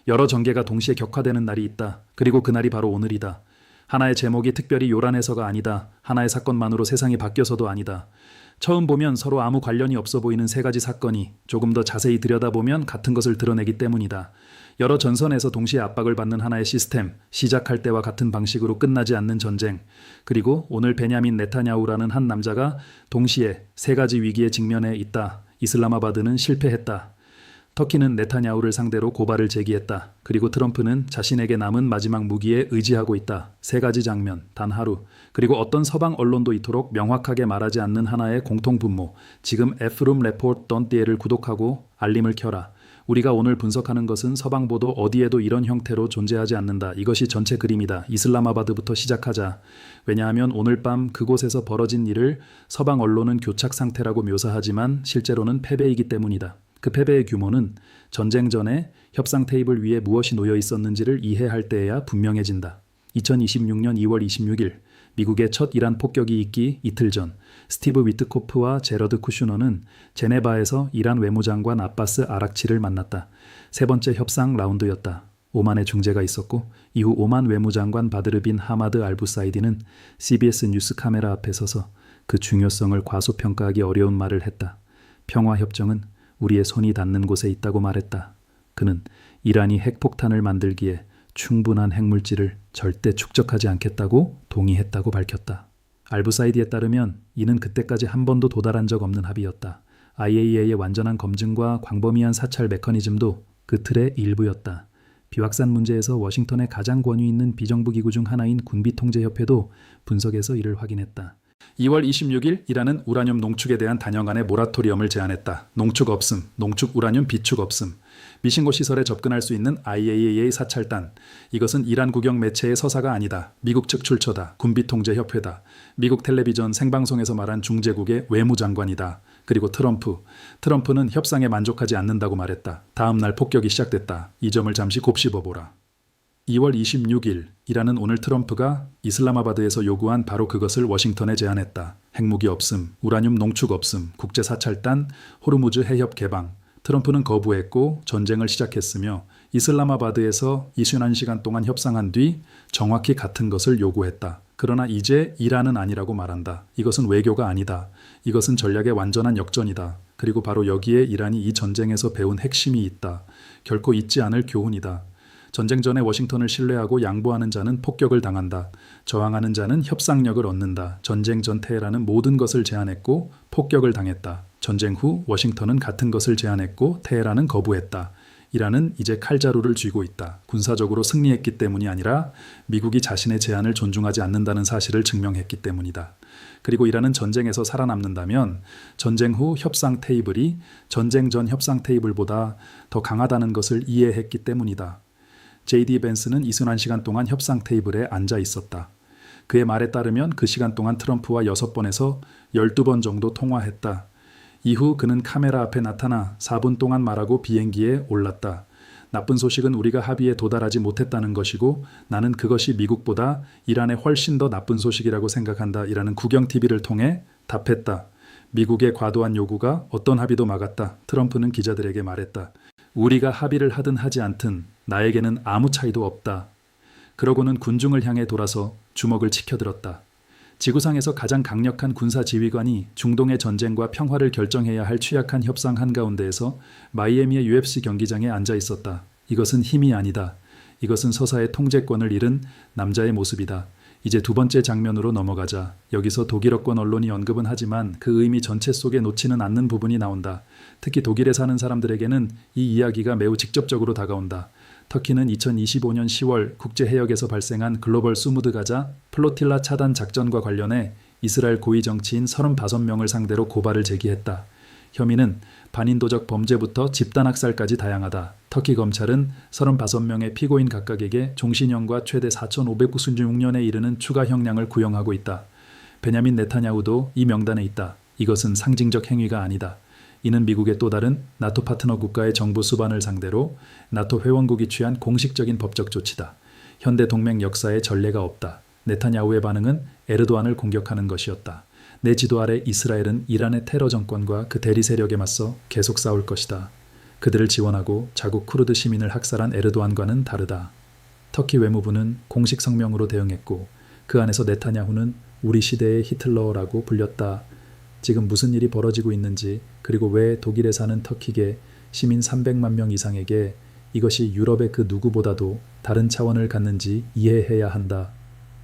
여러 전개가 동시에 격화되는 날이 있다. 그리고 그날이 바로 오늘이다. 하나의 제목이 특별히 요란해서가 아니다. 하나의 사건만으로 세상이 바뀌어서도 아니다. 처음 보면 서로 아무 관련이 없어 보이는 세 가지 사건이 조금 더 자세히 들여다보면 같은 것을 드러내기 때문이다. 여러 전선에서 동시에 압박을 받는 하나의 시스템, 시작할 때와 같은 방식으로 끝나지 않는 전쟁, 그리고 오늘 베냐민 네타냐후라는 한 남자가 동시에 세 가지 위기에 직면해 있다. 이슬라마바드는 실패했다. 터키는 네타냐후를 상대로 고발을 제기했다. 그리고 트럼프는 자신에게 남은 마지막 무기에 의지하고 있다. 세 가지 장면, 단 하루. 그리고 어떤 서방 언론도 이토록 명확하게 말하지 않는 하나의 공통 분모. 지금 F룸 레포트 던띠에를 구독하고 알림을 켜라. 우리가 오늘 분석하는 것은 서방 보도 어디에도 이런 형태로 존재하지 않는다. 이것이 전체 그림이다. 이슬라마바드부터 시작하자. 왜냐하면 오늘 밤 그곳에서 벌어진 일을 서방 언론은 교착 상태라고 묘사하지만 실제로는 패배이기 때문이다. 그 패배의 규모는 전쟁 전에 협상 테이블 위에 무엇이 놓여 있었는지를 이해할 때에야 분명해진다. 2026년 2월 26일 미국의 첫 이란 폭격이 있기 이틀 전 스티브 위트코프와 제러드 쿠슈너는 제네바에서 이란 외무장관 아바스 아락치를 만났다. 세 번째 협상 라운드였다. 오만의 중재가 있었고 이후 오만 외무장관 바드르 빈 하마드 알부사이디는 CBS 뉴스 카메라 앞에 서서 그 중요성을 과소평가하기 어려운 말을 했다. 평화협정은 우리의 손이 닿는 곳에 있다고 말했다. 그는 이란이 핵폭탄을 만들기에 충분한 핵물질을 절대 축적하지 않겠다고 동의했다고 밝혔다. 알부사이디에 따르면 이는 그때까지 한 번도 도달한 적 없는 합의였다. IAEA의 완전한 검증과 광범위한 사찰 메커니즘도 그 틀의 일부였다. 비확산 문제에서 워싱턴의 가장 권위 있는 비정부 기구 중 하나인 군비통제협회도 분석에서 이를 확인했다. 2월 26일 이란은 우라늄 농축에 대한 단연간의 모라토리엄을 제안했다. 농축 없음, 농축 우라늄 비축 없음. 미신고 시설에 접근할 수 있는 IAEA 사찰단. 이것은 이란 국영 매체의 서사가 아니다. 미국 측 출처다. 군비통제협회다. 미국 텔레비전 생방송에서 말한 중재국의 외무장관이다. 그리고 트럼프는 협상에 만족하지 않는다고 말했다. 다음 날 폭격이 시작됐다. 이 점을 잠시 곱씹어보라. 2월 26일 이란은 오늘 트럼프가 이슬라마바드에서 요구한 바로 그것을 워싱턴에 제안했다. 핵무기 없음, 우라늄 농축 없음, 국제사찰단, 호르무즈 해협 개방. 트럼프는 거부했고 전쟁을 시작했으며 이슬라마바드에서 21시간 동안 협상한 뒤 정확히 같은 것을 요구했다. 그러나 이제 이란은 아니라고 말한다. 이것은 외교가 아니다. 이것은 전략의 완전한 역전이다. 그리고 바로 여기에 이란이 이 전쟁에서 배운 핵심이 있다. 결코 잊지 않을 교훈이다. 전쟁 전에 워싱턴을 신뢰하고 양보하는 자는 폭격을 당한다. 저항하는 자는 협상력을 얻는다. 전쟁 전 테헤란은 모든 것을 제안했고 폭격을 당했다. 전쟁 후 워싱턴은 같은 것을 제안했고 테헤란은 거부했다. 이란은 이제 칼자루를 쥐고 있다. 군사적으로 승리했기 때문이 아니라 미국이 자신의 제안을 존중하지 않는다는 사실을 증명했기 때문이다. 그리고 이란은 전쟁에서 살아남는다면 전쟁 후 협상 테이블이 전쟁 전 협상 테이블보다 더 강하다는 것을 이해했기 때문이다. J.D. 벤스는 21시간 동안 협상 테이블에 앉아 있었다. 그의 말에 따르면 그 시간 동안 트럼프와 6번에서 12번 정도 통화했다. 이후 그는 카메라 앞에 나타나 4분 동안 말하고 비행기에 올랐다. 나쁜 소식은 우리가 합의에 도달하지 못했다는 것이고 나는 그것이 미국보다 이란에 훨씬 더 나쁜 소식이라고 생각한다. 이라는 국영 TV를 통해 답했다. 미국의 과도한 요구가 어떤 합의도 막았다. 트럼프는 기자들에게 말했다. 우리가 합의를 하든 하지 않든 나에게는 아무 차이도 없다. 그러고는 군중을 향해 돌아서 주먹을 치켜들었다. 지구상에서 가장 강력한 군사 지휘관이 중동의 전쟁과 평화를 결정해야 할 취약한 협상 한가운데에서 마이애미의 UFC 경기장에 앉아 있었다. 이것은 힘이 아니다. 이것은 서사의 통제권을 잃은 남자의 모습이다. 이제 두 번째 장면으로 넘어가자. 여기서 독일어권 언론이 언급은 하지만 그 의미 전체 속에 놓지는 않는 부분이 나온다. 특히 독일에 사는 사람들에게는 이 이야기가 매우 직접적으로 다가온다. 터키는 2025년 10월 국제해역에서 발생한 글로벌 수무드 가자 플로틸라 차단 작전과 관련해 이스라엘 고위 정치인 35명을 상대로 고발을 제기했다. 혐의는 반인도적 범죄부터 집단학살까지 다양하다. 터키 검찰은 35명의 피고인 각각에게 종신형과 최대 4,596년에 이르는 추가 형량을 구형하고 있다. 베냐민 네타냐후도 이 명단에 있다. 이것은 상징적 행위가 아니다. 이는 미국의 또 다른 나토 파트너 국가의 정부 수반을 상대로 나토 회원국이 취한 공식적인 법적 조치다. 현대 동맹 역사에 전례가 없다. 네타냐후의 반응은 에르도안을 공격하는 것이었다. 내 지도 아래 이스라엘은 이란의 테러 정권과 그 대리 세력에 맞서 계속 싸울 것이다. 그들을 지원하고 자국 쿠르드 시민을 학살한 에르도안과는 다르다. 터키 외무부는 공식 성명으로 대응했고 그 안에서 네타냐후는 우리 시대의 히틀러라고 불렸다. 지금 무슨 일이 벌어지고 있는지, 그리고 왜 독일에 사는 터키계 시민 300만 명 이상에게 이것이 유럽의 그 누구보다도 다른 차원을 갖는지 이해해야 한다.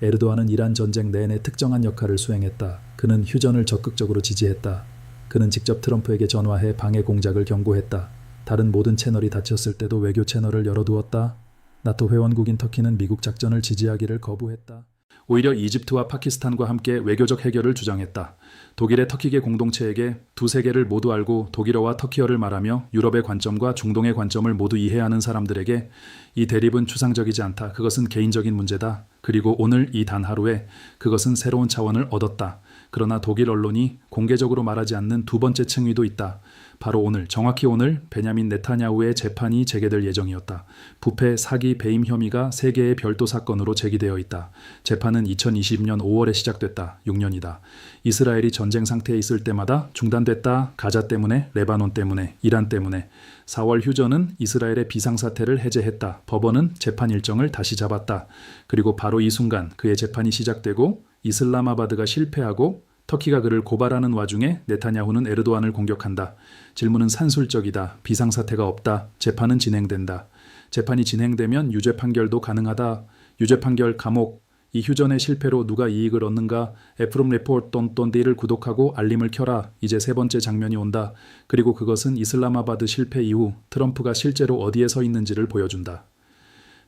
에르도안은 이란 전쟁 내내 특정한 역할을 수행했다. 그는 휴전을 적극적으로 지지했다. 그는 직접 트럼프에게 전화해 방해 공작을 경고했다. 다른 모든 채널이 닫혔을 때도 외교 채널을 열어두었다. 나토 회원국인 터키는 미국 작전을 지지하기를 거부했다. 오히려 이집트와 파키스탄과 함께 외교적 해결을 주장했다. 독일의 터키계 공동체에게 두 세계를 모두 알고 독일어와 터키어를 말하며 유럽의 관점과 중동의 관점을 모두 이해하는 사람들에게 이 대립은 추상적이지 않다. 그것은 개인적인 문제다. 그리고 오늘 이 단 하루에 그것은 새로운 차원을 얻었다. 그러나 독일 언론이 공개적으로 말하지 않는 두 번째 층위도 있다. 바로 오늘, 정확히 오늘 베냐민 네타냐후의 재판이 재개될 예정이었다. 부패, 사기, 배임 혐의가 세 개의 별도 사건으로 제기되어 있다. 재판은 2020년 5월에 시작됐다. 6년이다. 이스라엘이 전쟁 상태에 있을 때마다 중단됐다. 가자 때문에, 레바논 때문에, 이란 때문에. 4월 휴전은 이스라엘의 비상사태를 해제했다. 법원은 재판 일정을 다시 잡았다. 그리고 바로 이 순간 그의 재판이 시작되고 이슬라마바드가 실패하고 터키가 그를 고발하는 와중에 네타냐후는 에르도안을 공격한다. 질문은 산술적이다. 비상사태가 없다. 재판은 진행된다. 재판이 진행되면 유죄 판결도 가능하다. 유죄 판결, 감옥, 이 휴전의 실패로 누가 이익을 얻는가? 에프롬 레포트 똔똔디를 구독하고 알림을 켜라. 이제 세 번째 장면이 온다. 그리고 그것은 이슬라마바드 실패 이후 트럼프가 실제로 어디에 서 있는지를 보여준다.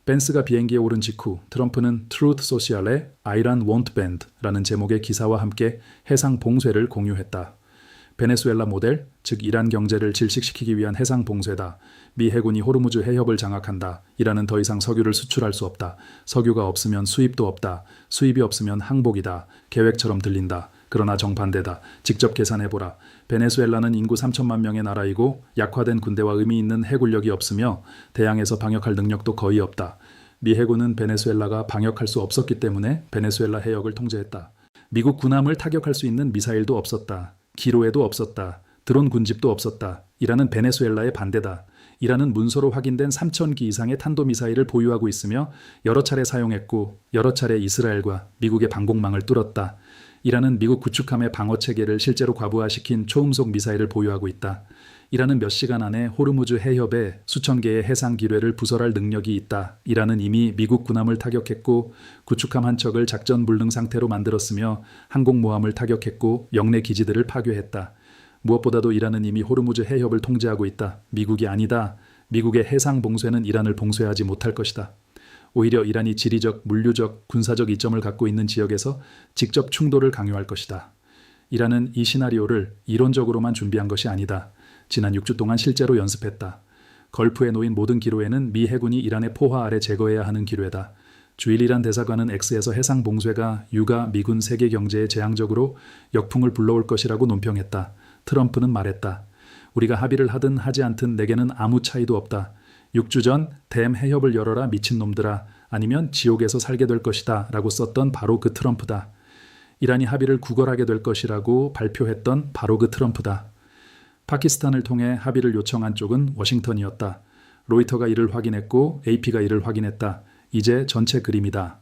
벤스가 비행기에 오른 직후 트럼프는 트루th 소셜의 Iran won't bend라는 제목의 기사와 함께 해상 봉쇄를 공유했다. 베네수엘라 모델, 즉 이란 경제를 질식시키기 위한 해상 봉쇄다. 미 해군이 호르무즈 해협을 장악한다. 이란은 더 이상 석유를 수출할 수 없다. 석유가 없으면 수입도 없다. 수입이 없으면 항복이다. 계획처럼 들린다. 그러나 정반대다. 직접 계산해보라. 베네수엘라는 인구 3천만 명의 나라이고 약화된 군대와 의미 있는 해군력이 없으며 대양에서 방역할 능력도 거의 없다. 미 해군은 베네수엘라가 방역할 수 없었기 때문에 베네수엘라 해역을 통제했다. 미국 군함을 타격할 수 있는 미사일도 없었다. 기로에도 없었다. 드론 군집도 없었다. 이란은 베네수엘라의 반대다. 이란은 문서로 확인된 3,000기 이상의 탄도미사일을 보유하고 있으며 여러 차례 사용했고 여러 차례 이스라엘과 미국의 방공망을 뚫었다. 이란은 미국 구축함의 방어체계를 실제로 과부하시킨 초음속 미사일을 보유하고 있다. 이란은 몇 시간 안에 호르무즈 해협에 수천 개의 해상 기뢰를 부설할 능력이 있다. 이란은 이미 미국 군함을 타격했고 구축함 한 척을 작전 불능 상태로 만들었으며 항공모함을 타격했고 영내 기지들을 파괴했다. 무엇보다도 이란은 이미 호르무즈 해협을 통제하고 있다. 미국이 아니다. 미국의 해상 봉쇄는 이란을 봉쇄하지 못할 것이다. 오히려 이란이 지리적, 물류적, 군사적 이점을 갖고 있는 지역에서 직접 충돌을 강요할 것이다. 이란은 이 시나리오를 이론적으로만 준비한 것이 아니다. 지난 6주 동안 실제로 연습했다. 걸프에 놓인 모든 기뢰는 미 해군이 이란의 포화 아래 제거해야 하는 기뢰다. 주일 이란 대사관은 X에서 해상 봉쇄가 유가 미군 세계 경제에 재앙적으로 역풍을 불러올 것이라고 논평했다. 트럼프는 말했다. 우리가 합의를 하든 하지 않든 내게는 아무 차이도 없다. 6주 전 댐 해협을 열어라 미친놈들아, 아니면 지옥에서 살게 될 것이다 라고 썼던 바로 그 트럼프다. 이란이 합의를 구걸하게 될 것이라고 발표했던 바로 그 트럼프다. 파키스탄을 통해 합의를 요청한 쪽은 워싱턴이었다. 로이터가 이를 확인했고 AP가 이를 확인했다. 이제 전체 그림이다.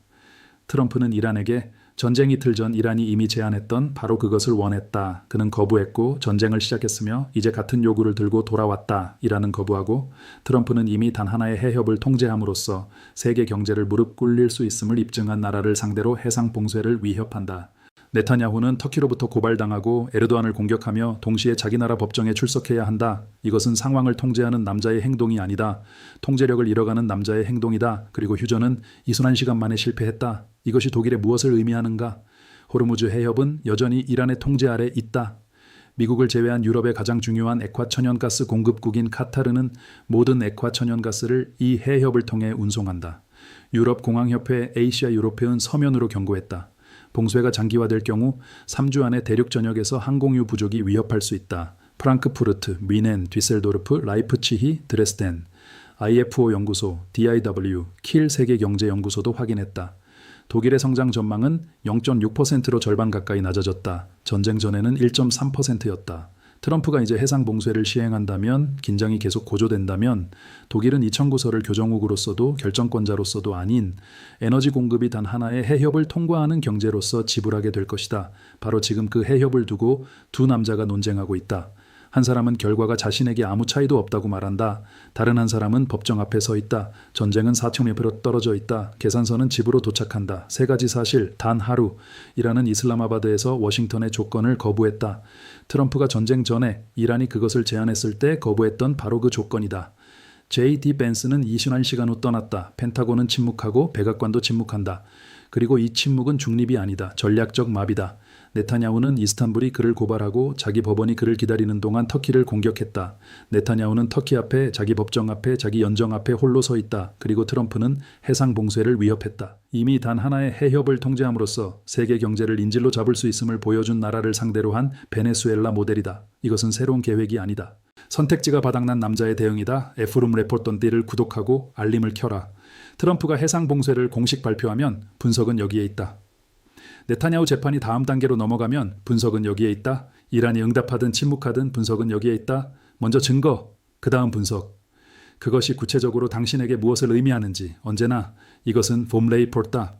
트럼프는 이란에게 전쟁 이틀 전 이란이 이미 제안했던 바로 그것을 원했다. 그는 거부했고 전쟁을 시작했으며 이제 같은 요구를 들고 돌아왔다. 이란은 거부하고 트럼프는 이미 단 하나의 해협을 통제함으로써 세계 경제를 무릎 꿇릴 수 있음을 입증한 나라를 상대로 해상 봉쇄를 위협한다. 네타냐후는 터키로부터 고발당하고 에르도안을 공격하며 동시에 자기 나라 법정에 출석해야 한다. 이것은 상황을 통제하는 남자의 행동이 아니다. 통제력을 잃어가는 남자의 행동이다. 그리고 휴전은 이순한 시간 만에 실패했다. 이것이 독일에 무엇을 의미하는가? 호르무즈 해협은 여전히 이란의 통제 아래 있다. 미국을 제외한 유럽의 가장 중요한 액화 천연가스 공급국인 카타르는 모든 액화 천연가스를 이 해협을 통해 운송한다. 유럽공항협회 아시아 유로페은 서면으로 경고했다. 봉쇄가 장기화될 경우 3주 안에 대륙 전역에서 항공유 부족이 위협할 수 있다. 프랑크푸르트, 미넨, 뒤셀도르프, 라이프치히, 드레스덴, IFO 연구소, DIW, 킬 세계경제연구소도 확인했다. 독일의 성장 전망은 0.6%로 절반 가까이 낮아졌다. 전쟁 전에는 1.3%였다. 트럼프가 이제 해상 봉쇄를 시행한다면, 긴장이 계속 고조된다면 독일은 이 청구서를 교정국으로서도 결정권자로서도 아닌 에너지 공급이 단 하나의 해협을 통과하는 경제로서 지불하게 될 것이다. 바로 지금 그 해협을 두고 두 남자가 논쟁하고 있다. 한 사람은 결과가 자신에게 아무 차이도 없다고 말한다. 다른 한 사람은 법정 앞에 서 있다. 전쟁은 4,000m 떨어져 있다. 계산서는 집으로 도착한다. 세 가지 사실, 단 하루. 이라는 이슬람아바드에서 워싱턴의 조건을 거부했다. 트럼프가 전쟁 전에 이란이 그것을 제안했을 때 거부했던 바로 그 조건이다. J.D. 벤스는 21시간 후 떠났다. 펜타곤은 침묵하고 백악관도 침묵한다. 그리고 이 침묵은 중립이 아니다. 전략적 마비다. 네타냐후는 이스탄불이 그를 고발하고 자기 법원이 그를 기다리는 동안 터키를 공격했다. 네타냐후는 터키 앞에, 자기 법정 앞에, 자기 연정 앞에 홀로 서 있다. 그리고 트럼프는 해상 봉쇄를 위협했다. 이미 단 하나의 해협을 통제함으로써 세계 경제를 인질로 잡을 수 있음을 보여준 나라를 상대로 한 베네수엘라 모델이다. 이것은 새로운 계획이 아니다. 선택지가 바닥난 남자의 대응이다. 에프룸 레포던디를 구독하고 알림을 켜라. 트럼프가 해상 봉쇄를 공식 발표하면 분석은 여기에 있다. 네타냐후 재판이 다음 단계로 넘어가면 분석은 여기에 있다. 이란이 응답하든 침묵하든 분석은 여기에 있다. 먼저 증거, 그 다음 분석. 그것이 구체적으로 당신에게 무엇을 의미하는지 언제나 이것은 폼레이포르타.